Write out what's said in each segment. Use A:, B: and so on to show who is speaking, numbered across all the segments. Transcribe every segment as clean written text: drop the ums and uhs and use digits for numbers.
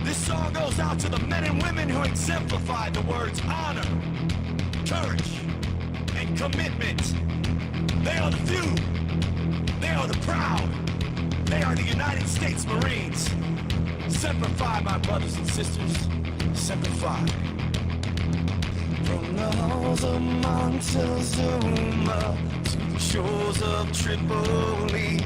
A: This song goes out to the men and women who exemplify the words honor, courage, and commitment. They are the few. They are the proud. They are the United States Marines. Semper Fi, my brothers and sisters. Semper Fi. From the halls of Montezuma to the shores of Tripoli,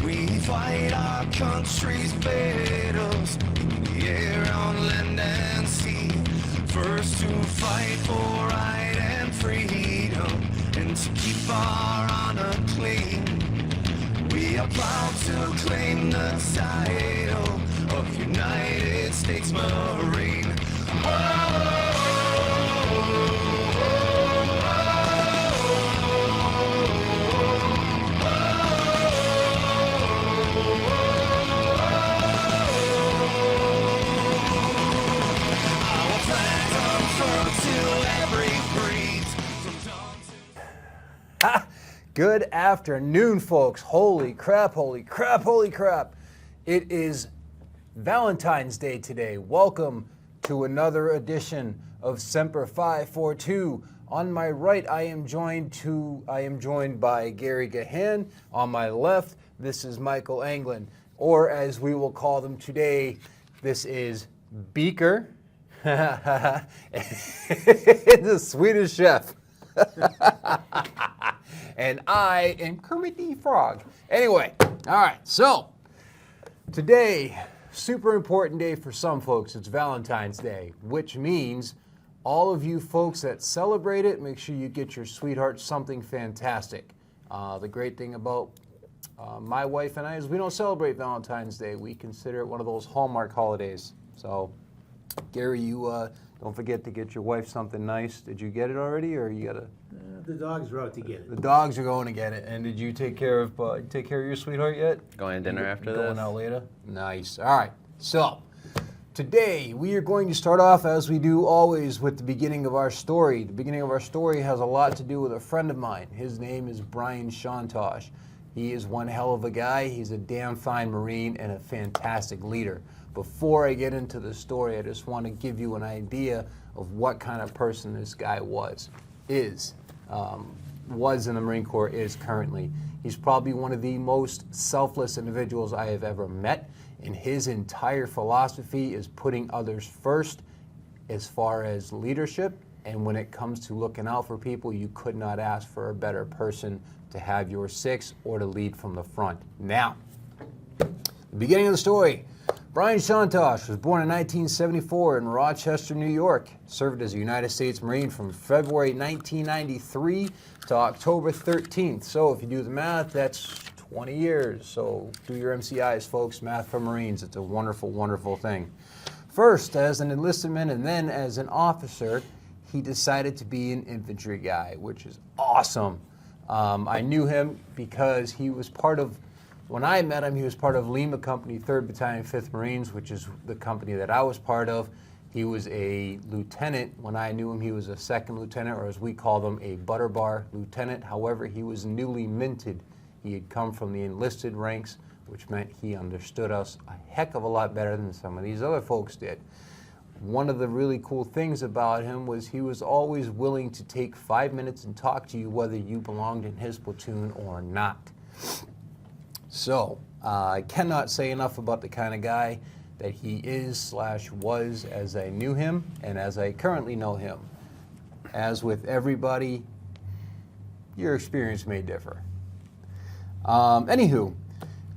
A: we fight our country's battles in the air, on land and sea. First to fight for right and freedom, and to keep our honor clean. We are proud to claim the title of United States Marine.
B: Good afternoon, folks. Holy crap, holy crap, holy crap. It is Valentine's Day today. Welcome to another edition of Semper 542. On my right, I am joined by Gary Gahan. On my left, this is Michael Anglin, or as we will call them today, this is Beaker, the Swedish chef. And I am Kermit the Frog. Anyway, all right, so today, super important day for some folks. It's Valentine's Day, which means all of you folks that celebrate it, make sure you get your sweetheart something fantastic. The great thing about my wife and I is we don't celebrate Valentine's Day. We consider it one of those Hallmark holidays. So, Gary, you don't forget to get your wife something nice. Did you get it already, or you gotta?
C: The dogs are out to get it.
B: The dogs are going to get it. And did you take care of your sweetheart yet?
D: Going to dinner after this.
B: Going out later. Nice. All right. So today we are going to start off as we do always with the beginning of our story. The beginning of our story has a lot to do with a friend of mine. His name is Brian Shantosh. He is one hell of a guy. He's a damn fine Marine and a fantastic leader. Before I get into the story, I just want to give you an idea of what kind of person this guy was in the Marine Corps, is currently. He's probably one of the most selfless individuals I have ever met, and his entire philosophy is putting others first as far as leadership, and when it comes to looking out for people, you could not ask for a better person to have your six or to lead from the front. Now, the beginning of the story. Brian Shantosh was born in 1974 in Rochester, New York. Served as a United States Marine from February 1993 to October 13th. So if you do the math, that's 20 years. So do your MCIs, folks. Math for Marines. It's a wonderful, wonderful thing. First, as an enlistment and then as an officer, he decided to be an infantry guy, which is awesome. I knew him because he was part of, when I met him, he was part of Lima Company, 3rd Battalion, 5th Marines, which is the company that I was part of. He was a lieutenant. When I knew him, he was a second lieutenant, or as we call them, a butter bar lieutenant. However, he was newly minted. He had come from the enlisted ranks, which meant he understood us a heck of a lot better than some of these other folks did. One of the really cool things about him was he was always willing to take 5 minutes and talk to you whether you belonged in his platoon or not. So, I cannot say enough about the kind of guy that he is / was as I knew him and as I currently know him. As with everybody, your experience may differ. Anywho,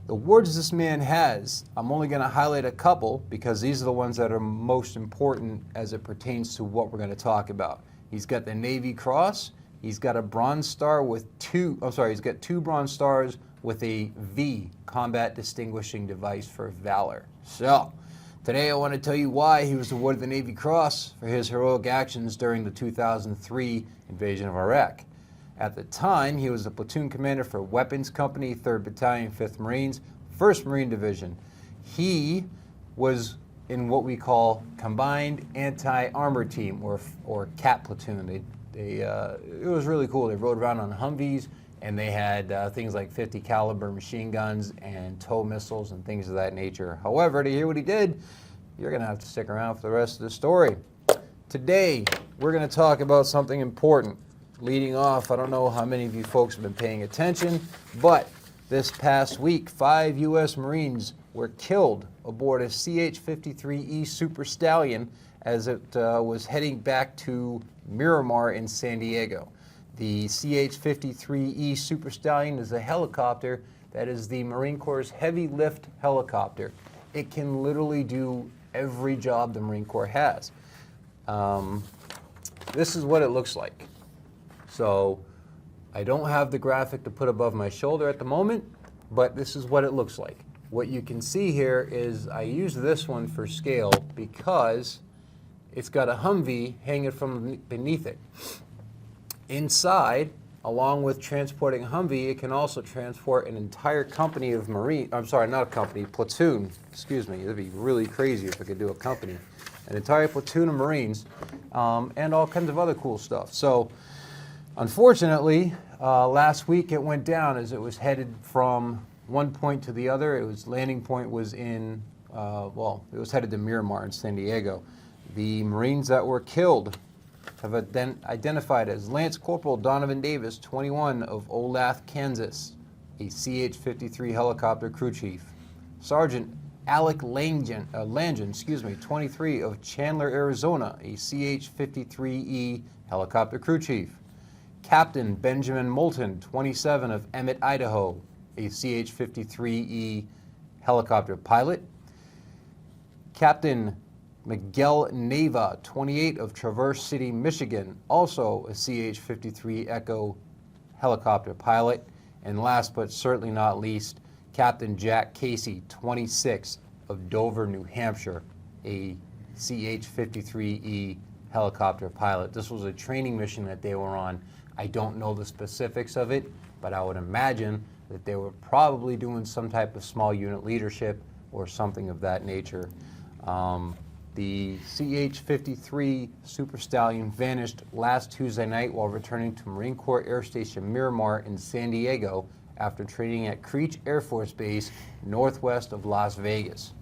B: the words this man has, I'm only going to highlight a couple because these are the ones that are most important as it pertains to what we're going to talk about. He's got the Navy Cross. He's got a Bronze Star with he's got 2 Bronze Stars with a V, Combat Distinguishing Device for Valor. So, today I want to tell you why he was awarded the Navy Cross for his heroic actions during the 2003 invasion of Iraq. At the time, he was the platoon commander for Weapons Company, 3rd Battalion, 5th Marines, 1st Marine Division. He was in what we call Combined Anti-Armor Team, or CAT platoon. It was really cool. They rode around on Humvees, and they had things like 50 caliber machine guns and tow missiles and things of that nature. However, to hear what he did, you're going to have to stick around for the rest of the story. Today, we're going to talk about something important. Leading off, I don't know how many of you folks have been paying attention, but this past week, 5 U.S. Marines were killed aboard a CH-53E Super Stallion as it was heading back to Miramar in San Diego. The CH-53E Super Stallion is a helicopter that is the Marine Corps' heavy lift helicopter. It can literally do every job the Marine Corps has. This is what it looks like. So I don't have the graphic to put above my shoulder at the moment, but this is what it looks like. What you can see here is I use this one for scale because it's got a Humvee hanging from beneath it. Inside, along with transporting a Humvee, it can also transport an entire company of platoon, excuse me, it'd be really crazy if I could do a company. An entire platoon of Marines, and all kinds of other cool stuff. So, unfortunately, last week it went down as it was headed from one point to the other. Its landing point was it was headed to Miramar in San Diego. The Marines that were killed have identified as Lance Corporal Donovan Davis, 21, of Olathe, Kansas, a CH-53 helicopter crew chief. Sergeant Alec Langen, 23, of Chandler, Arizona, a CH-53E helicopter crew chief. Captain Benjamin Moulton, 27, of Emmett, Idaho, a CH-53E helicopter pilot. Captain Miguel Nava, 28, of Traverse City, Michigan, also a CH-53 Echo helicopter pilot. And last but certainly not least, Captain Jack Casey, 26, of Dover, New Hampshire, a CH-53E helicopter pilot. This was a training mission that they were on. I don't know the specifics of it, but I would imagine that they were probably doing some type of small unit leadership or something of that nature. The CH-53 Super Stallion vanished last Tuesday night while returning to Marine Corps Air Station Miramar in San Diego after training at Creech Air Force Base northwest of Las Vegas.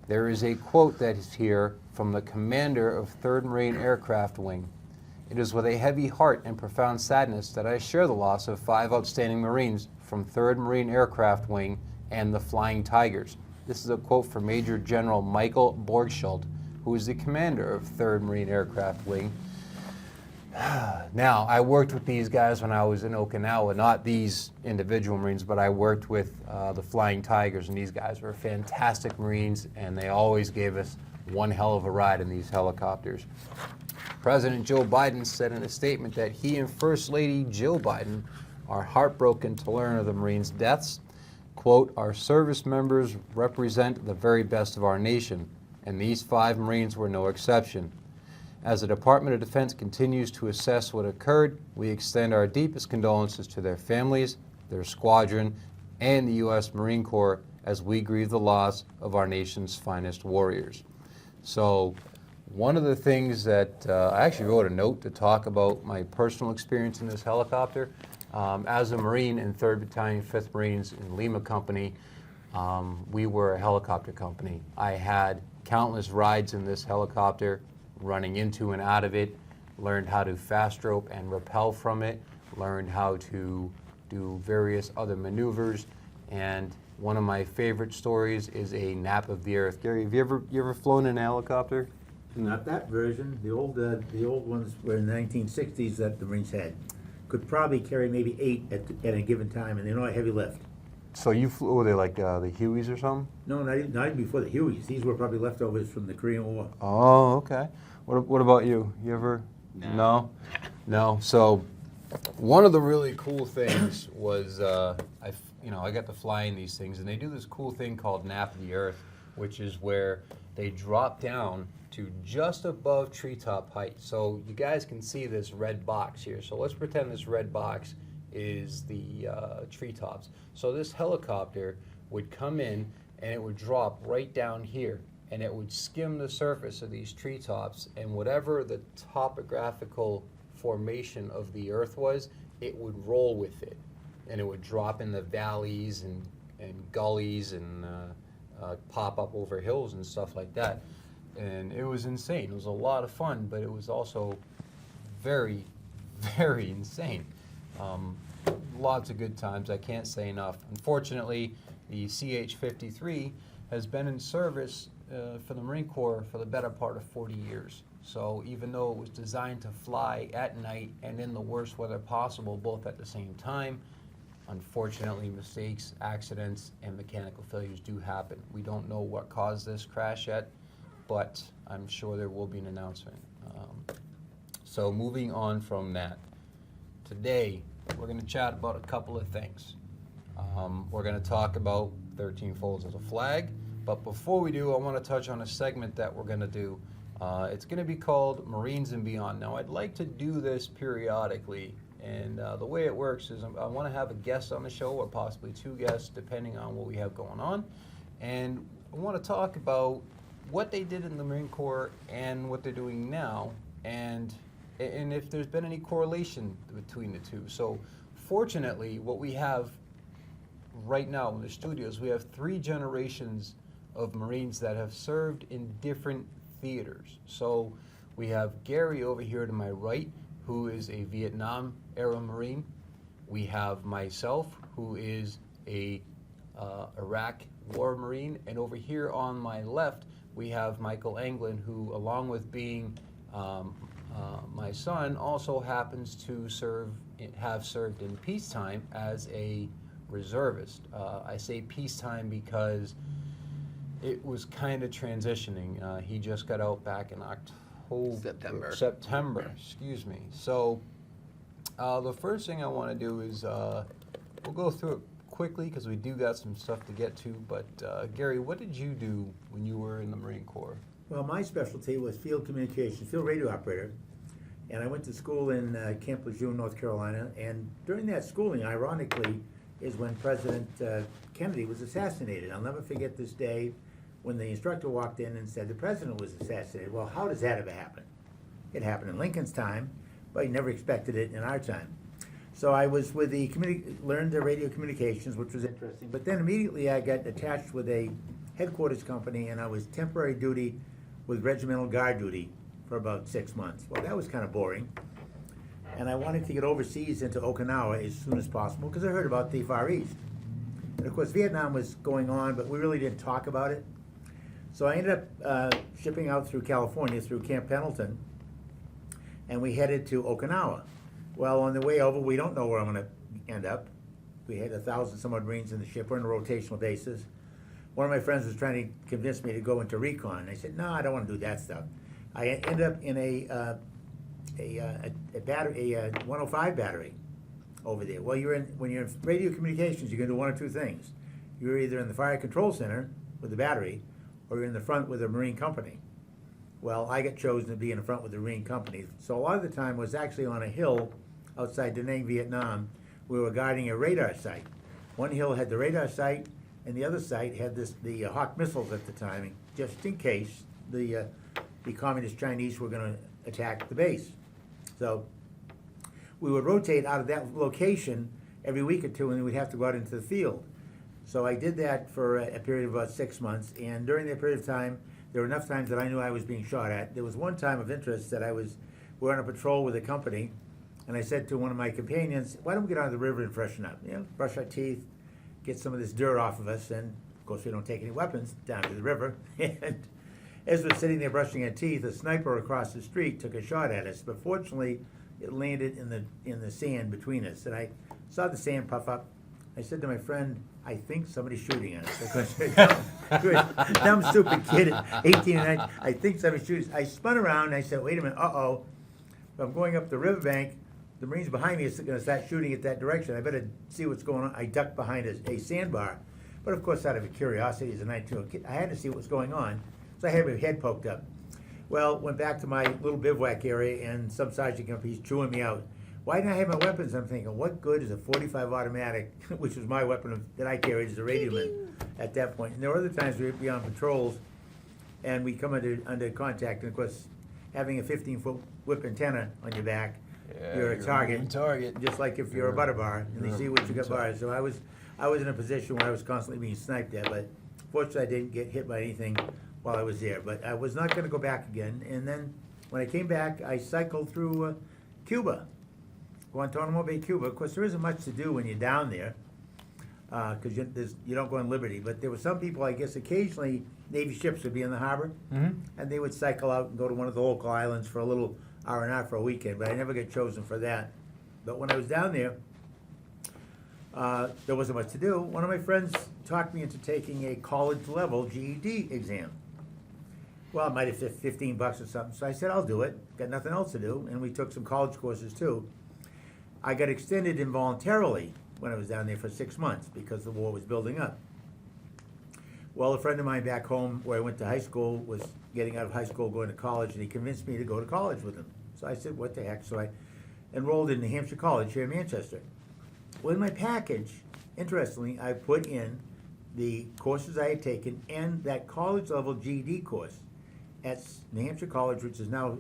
B: There is a quote that is here from the commander of 3rd Marine Aircraft Wing. "It is with a heavy heart and profound sadness that I share the loss of 5 outstanding Marines from 3rd Marine Aircraft Wing and the Flying Tigers." This is a quote from Major General Michael Borgschult, who is the commander of 3rd Marine Aircraft Wing. Now, I worked with these guys when I was in Okinawa, not these individual Marines, but I worked with the Flying Tigers, and these guys were fantastic Marines, and they always gave us one hell of a ride in these helicopters. President Joe Biden said in a statement that he and First Lady Jill Biden are heartbroken to learn of the Marines' deaths. Quote, "Our service members represent the very best of our nation, and these 5 Marines were no exception. As the Department of Defense continues to assess what occurred, we extend our deepest condolences to their families, their squadron, and the U.S. Marine Corps as we grieve the loss of our nation's finest warriors." So one of the things that I actually wrote a note to talk about my personal experience in this helicopter. As a Marine in 3rd Battalion, 5th Marines in Lima Company, we were a helicopter company. I had countless rides in this helicopter, running into and out of it, learned how to fast rope and rappel from it, learned how to do various other maneuvers, and one of my favorite stories is a nap of the earth. Gary, have you ever flown in a helicopter?
C: Not that version. The old ones were in the 1960s that the Marines had. Could probably carry maybe 8 at a given time, and they're not heavy lift.
B: So you flew, were they like the Hueys or something?
C: No, not even before the Hueys. These were probably leftovers from the Korean War.
B: Oh, okay. What about you? You ever? No? No. So one of the really cool things was I got to fly in these things, and they do this cool thing called Nap of the Earth, which is where they drop down to just above treetop height. So you guys can see this red box here. So let's pretend this red box is the treetops. So this helicopter would come in and it would drop right down here, and it would skim the surface of these treetops, and whatever the topographical formation of the earth was, it would roll with it, and it would drop in the valleys and gullies and pop up over hills and stuff like that. And it was insane. It was a lot of fun, but it was also very, very insane. Lots of good times. I can't say enough. Unfortunately, the CH-53 has been in service for the Marine Corps for the better part of 40 years. So even though it was designed to fly at night and in the worst weather possible, both at the same time, unfortunately, mistakes, accidents, and mechanical failures do happen. We don't know what caused this crash yet, but I'm sure there will be an announcement. So moving on from that, today we're going to chat about a couple of things. We're going to talk about 13 folds of the flag, but before we do, I want to touch on a segment that we're going to do. It's going to be called Marines and Beyond. Now, I'd like to do this periodically, and the way it works is I want to have a guest on the show, or possibly two guests, depending on what we have going on, and I want to talk about what they did in the Marine Corps and what they're doing now, and if there's been any correlation between the two. So fortunately, what we have right now in the studios, we have 3 generations of Marines that have served in different theaters. So we have Gary over here to my right, who is a Vietnam-era Marine. We have myself, who is a Iraq War Marine. And over here on my left, we have Michael Anglin, who, along with being my son, also happens to have served in peacetime as a reservist. I say peacetime because it was kind of transitioning. He just got out back in September, excuse me. So the first thing I want to do is we'll go through it quickly because we do got some stuff to get to. But Gary, what did you do when you were in the Marine Corps?
C: Well, my specialty was field communication, field radio operator, and I went to school in Camp Lejeune, North Carolina, and during that schooling, ironically, is when President Kennedy was assassinated. I'll never forget this day when the instructor walked in and said the president was assassinated. Well, how does that ever happen? It happened in Lincoln's time, but he never expected it in our time. So I was with the learned the radio communications, which was interesting, but then immediately I got attached with a headquarters company, and I was temporary duty with regimental guard duty for about 6 months. Well, that was kind of boring, and I wanted to get overseas into Okinawa as soon as possible because I heard about the Far East. And of course, Vietnam was going on, but we really didn't talk about it. So I ended up shipping out through California, through Camp Pendleton, and we headed to Okinawa. Well, on the way over, we don't know where I'm going to end up. We had 1,000 some odd Marines in the ship. We're on a rotational basis. One of my friends was trying to convince me to go into recon. I said, no, I don't want to do that stuff. I ended up in a 105 battery over there. Well, when you're in radio communications, you're going to do one of two things. You're either in the fire control center with the battery, or you're in the front with a Marine company. Well, I got chosen to be in the front with the Marine company. So a lot of the time was actually on a hill outside Da Nang, Vietnam. We were guarding a radar site. One hill had the radar site, and the other site had the Hawk missiles at the time, just in case the communist Chinese were going to attack the base. So we would rotate out of that location every week or two, and we'd have to go out into the field. So I did that for a period of about 6 months, and during that period of time, there were enough times that I knew I was being shot at. There was one time of interest that we were on a patrol with a company, and I said to one of my companions, why don't we get out of the river and freshen up? You know, brush our teeth, get some of this dirt off of us, and of course we don't take any weapons down to the river. And as we're sitting there brushing our teeth, a sniper across the street took a shot at us, but fortunately it landed in the sand between us, and I saw the sand puff up. I said to my friend, I think somebody's shooting at us. Dumb, stupid kid at 18 and 19, I think somebody's shooting. I spun around and I said, wait a minute, uh-oh. If I'm going up the riverbank, the Marines behind me are going to start shooting at that direction. I better see what's going on. I ducked behind a sandbar. But of course, out of curiosity as a 19-year-old kid, I had to see what was going on. So I had my head poked up. Well, went back to my little bivouac area, and some sergeant came up, he's chewing me out. Why didn't I have my weapons? I'm thinking, what good is a .45 automatic, which was my weapon that I carried as a radioman at that point. And there were other times we'd be on patrols, and we'd come under contact. And of course, having a 15-foot whip antenna on your back, you're a target.
B: Target.
C: Just like if you're a butter bar and they see what you got
B: target.
C: bars. So I was in a position where I was constantly being sniped at, but fortunately I didn't get hit by anything while I was there. But I was not going to go back again. And then when I came back, I cycled through Cuba, Guantanamo Bay, Cuba. Of course, there isn't much to do when you're down there because you don't go on liberty. But there were some people, I guess, occasionally Navy ships would be in the harbor, and they would cycle out and go to one of the local islands for a little R&R for a weekend. But I never got chosen for that. But when I was down there, there wasn't much to do. One of my friends talked me into taking a college-level GED exam. Well, it might have been $15 or something, so I said, I'll do it. Got nothing else to do, and we took some college courses too. I got extended involuntarily when I was down there for 6 months because the war was building up. Well, a friend of mine back home where I went to high school was getting out of high school, going to college, and he convinced me to go to college with him. So I said, what the heck? So I enrolled in New Hampshire College here in Manchester. Well, in my package, interestingly, I put in the courses I had taken and that college-level GED course at New Hampshire College, which is now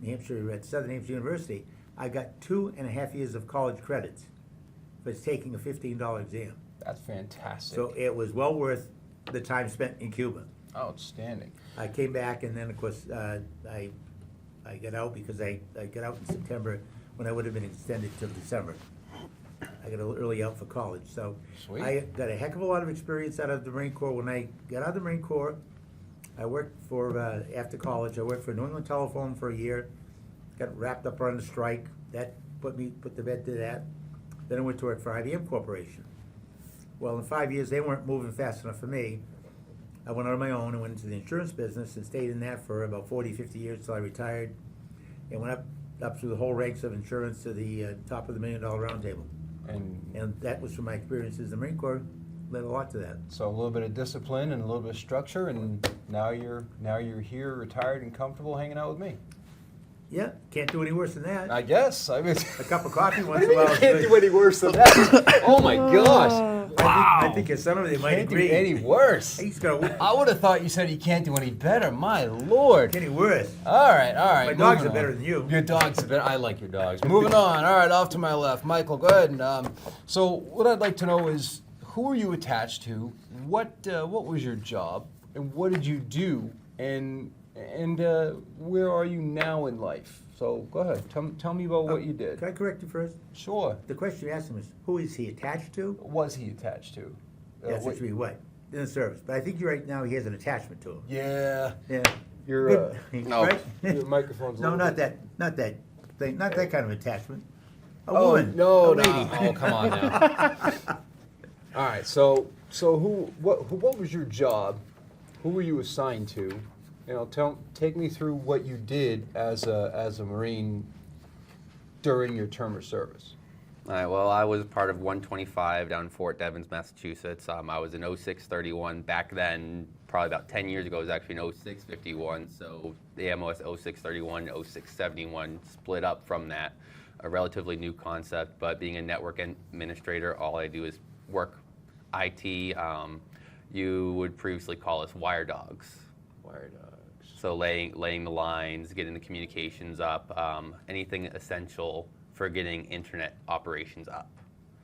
C: New Hampshire at Southern Hampshire University. I got 2.5 years of college credits for taking a $15 exam.
B: That's fantastic.
C: So it was well worth the time spent in Cuba.
B: Outstanding.
C: I came back, and then, of course, I got out because I got out in September when I would have been extended till December. I got a little early out for college. So
B: Sweet.
C: I got a heck of a lot of experience out of the Marine Corps. When I got out of the Marine Corps, I worked for, after college, I worked for New England Telephone for a year. Got wrapped up on the strike. That put the bed to that. Then I went to work for IBM Corporation. Well, in 5 years, they weren't moving fast enough for me. I went out on my own and went into the insurance business and stayed in that for about 40, 50 years until I retired and went up through the whole ranks of insurance to the top of the $1 Million Round Table. And that was from my experiences in the Marine Corps. Led a lot to that.
B: So a little bit of discipline and a little bit of structure, and now you're here, retired and comfortable, hanging out with me.
C: Yeah, can't do any worse than that.
B: I guess. I mean,
C: A cup of coffee once
B: what do
C: in
B: you
C: a
B: mean
C: while.
B: can't do any worse than that? Oh my gosh! Wow.
C: I think some of them might
B: Can't do
C: agree.
B: any worse.
C: He's got
B: I would have thought you said you can't do any better. My lord.
C: any worse.
B: All right.
C: My dogs
B: moving
C: are better
B: on.
C: than you.
B: Your dogs are better. I like your dogs. Moving on. All right, off to my left. Michael, go ahead. And, so what I'd like to know is, who are you attached to? What was your job? And what did you do? And where are you now in life? So go ahead. Tell me about what you did.
C: Can I correct you first?
B: Sure.
C: The question you asked him is, who is he attached to?
B: Was he attached to?
C: Yes, it should be what? In the service. But I think you're right now he has an attachment to him.
B: Yeah.
C: Yeah.
B: Your
D: No.
C: Right?
B: your microphone's a
C: No,
B: little
C: not
B: bit-
C: that thing, not that kind of attachment. A
B: Oh
C: woman.
B: no,
C: a
B: no!
C: lady.
B: Oh, come on now. All right, so what was your job? Who were you assigned to? Take me through what you did as a Marine during your term of service.
D: All right, well, I was part of 125 down in Fort Devens, Massachusetts. I was in 0631. Back then, probably about 10 years ago, it was actually an 0651. So the MOS 0631, 0671 split up from that. A relatively new concept, but being a network administrator, all I do is work IT. You would previously call us wire dogs.
B: Wire dogs.
D: So laying the lines, getting the communications up, anything essential for getting internet operations up.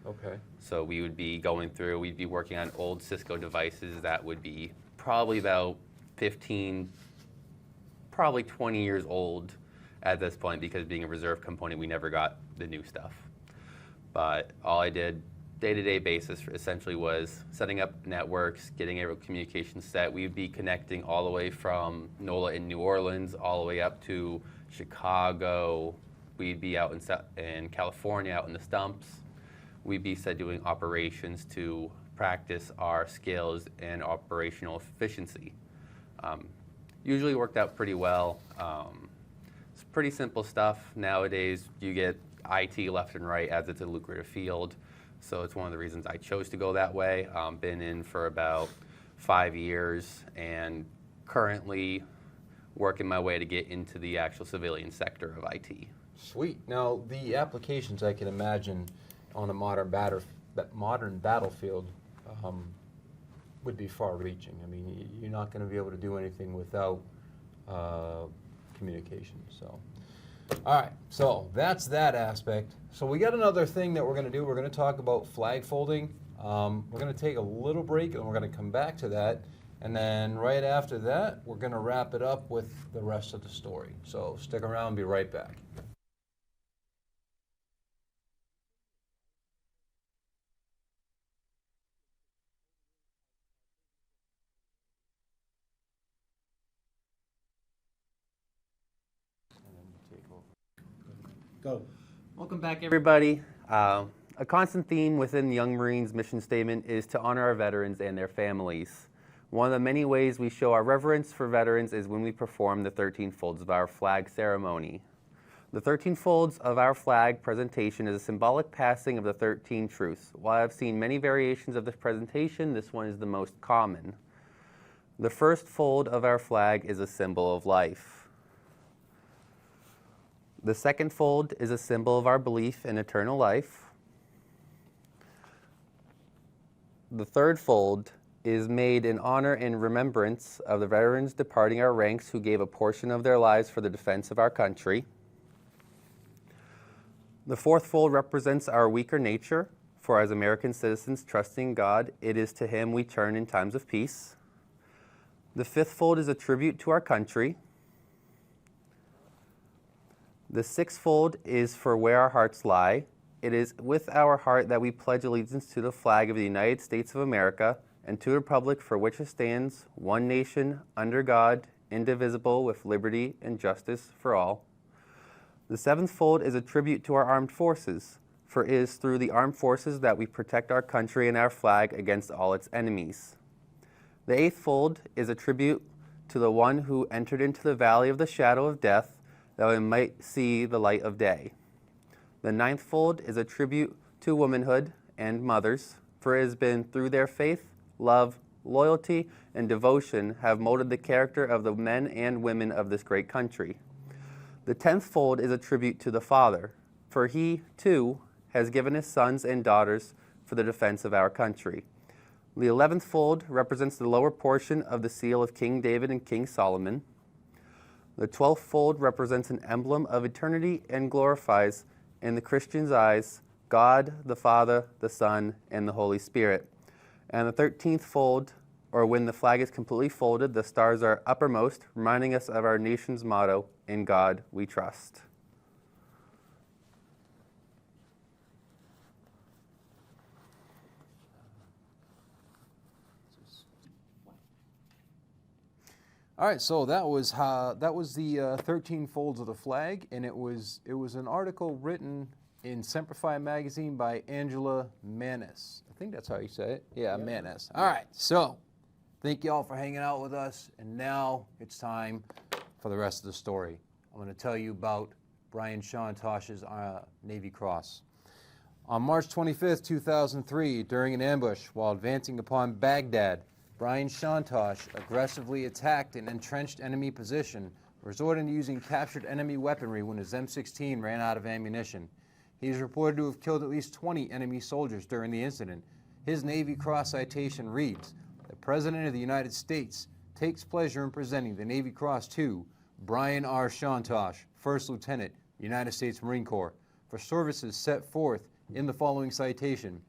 B: Okay.
D: So we would be we'd be working on old Cisco devices that would be probably about 15, probably 20 years old at this point, because being a reserve component, we never got the new stuff. But all I did day-to-day basis essentially was setting up networks, getting a communication set. We'd be connecting all the way from NOLA in New Orleans all the way up to Chicago. We'd be out in California, out in the stumps. We'd be doing operations to practice our skills and operational efficiency. Usually worked out pretty well. It's pretty simple stuff. Nowadays, you get IT left and right as it's a lucrative field. So it's one of the reasons I chose to go that way. Been in for about 5 years and currently working my way to get into the actual civilian sector of IT.
B: Sweet. Now, the applications I can imagine on a modern battlefield would be far-reaching. I mean, you're not going to be able to do anything without communication. So, All right, so that's that aspect. So we got another thing that we're going to do. We're going to talk about flag folding. We're going to take a little break, and we're going to come back to that. And then right after that, we're going to wrap it up with the rest of the story. So stick around, be right back.
C: Go.
D: Welcome back, everybody. A constant theme within the Young Marines mission statement is to honor our veterans and their families. One of the many ways we show our reverence for veterans is when we perform the 13 folds of our flag ceremony. The 13 folds of our flag presentation is a symbolic passing of the 13 truths. While I've seen many variations of this presentation, this one is the most common. The first fold of our flag is a symbol of life. The second fold is a symbol of our belief in eternal life. The third fold is made in honor and remembrance of the veterans departing our ranks who gave a portion of their lives for the defense of our country. The fourth fold represents our weaker nature, for as American citizens trusting God, it is to Him we turn in times of peace. The fifth fold is a tribute to our country. The sixth fold is for where our hearts lie. It is with our heart that we pledge allegiance to the flag of the United States of America and to the republic for which it stands, one nation, under God, indivisible, with liberty and justice for all. The seventh fold is a tribute to our armed forces, for it is through the armed forces that we protect our country and our flag against all its enemies. The eighth fold is a tribute to the one who entered into the valley of the shadow of death, that we might see the light of day. The ninth fold is a tribute to womanhood and mothers, for it has been through their faith, love, loyalty, and devotion have molded the character of the men and women of this great country. The 10th fold is a tribute to the Father, for He, too, has given His sons and daughters for the defense of our country. The 11th fold represents the lower portion of the seal of King David and King Solomon. The 12th fold represents an emblem of eternity and glorifies, in the Christian's eyes, God, the Father, the Son, and the Holy Spirit. And the 13th fold, or when the flag is completely folded, the stars are uppermost, reminding us of our nation's motto, "In God we trust."
B: All right, so that was the 13 folds of the flag, and it was an article written in Semper magazine by Angela Manis. I think that's how you say it. Yeah, Manis. All right, so thank you all for hanging out with us, and now it's time for the rest of the story. I'm going to tell you about Brian Shontosh's Navy Cross. On March 25th, 2003, during an ambush while advancing upon Baghdad, Brian Shontosh aggressively attacked an entrenched enemy position, resorting to using captured enemy weaponry when his M16 ran out of ammunition. He is reported to have killed at least 20 enemy soldiers during the incident. His Navy Cross citation reads, "The President of the United States takes pleasure in presenting the Navy Cross to Brian R. Shontosh, First Lieutenant, United States Marine Corps, for services set forth in the following citation.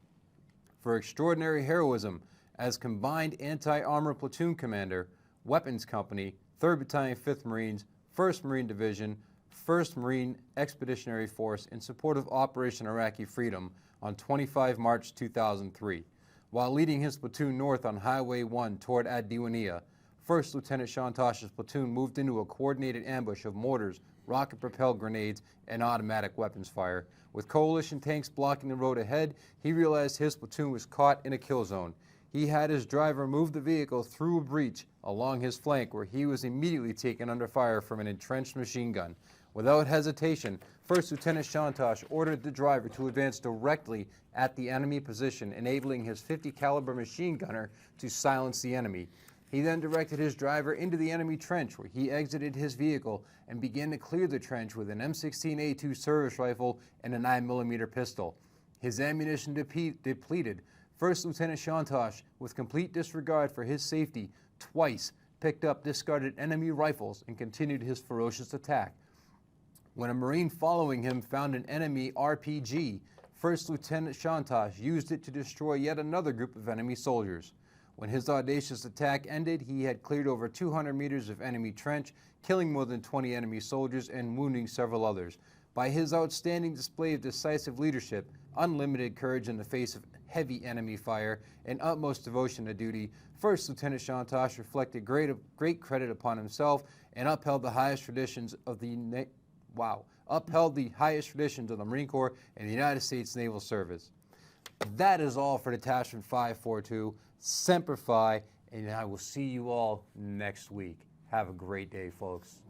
B: For extraordinary heroism as Combined Anti-Armor Platoon Commander, Weapons Company, 3rd Battalion, 5th Marines, 1st Marine Division, 1st Marine Expeditionary Force in support of Operation Iraqi Freedom on 25 March 2003. While leading his platoon north on Highway 1 toward Ad-Diwania, 1st Lieutenant Shontosh's platoon moved into a coordinated ambush of mortars, rocket-propelled grenades, and automatic weapons fire. With coalition tanks blocking the road ahead, he realized his platoon was caught in a kill zone. He had his driver move the vehicle through a breach along his flank, where he was immediately taken under fire from an entrenched machine gun. Without hesitation, 1st Lieutenant Shontosh ordered the driver to advance directly at the enemy position, enabling his .50 caliber machine gunner to silence the enemy. He then directed his driver into the enemy trench, where he exited his vehicle and began to clear the trench with an M16A2 service rifle and a 9mm pistol. His ammunition depleted, 1st Lieutenant Shontosh, with complete disregard for his safety, twice picked up discarded enemy rifles and continued his ferocious attack. When a Marine following him found an enemy RPG, First Lieutenant Shantosh used it to destroy yet another group of enemy soldiers. When his audacious attack ended, he had cleared over 200 meters of enemy trench, killing more than 20 enemy soldiers and wounding several others. By his outstanding display of decisive leadership, unlimited courage in the face of heavy enemy fire, and utmost devotion to duty, First Lieutenant Shantosh reflected great credit upon himself and upheld the highest traditions of the Marine Corps and the United States Naval Service. That is all for Detachment 542, Semper Fi, and I will see you all next week. Have a great day, folks.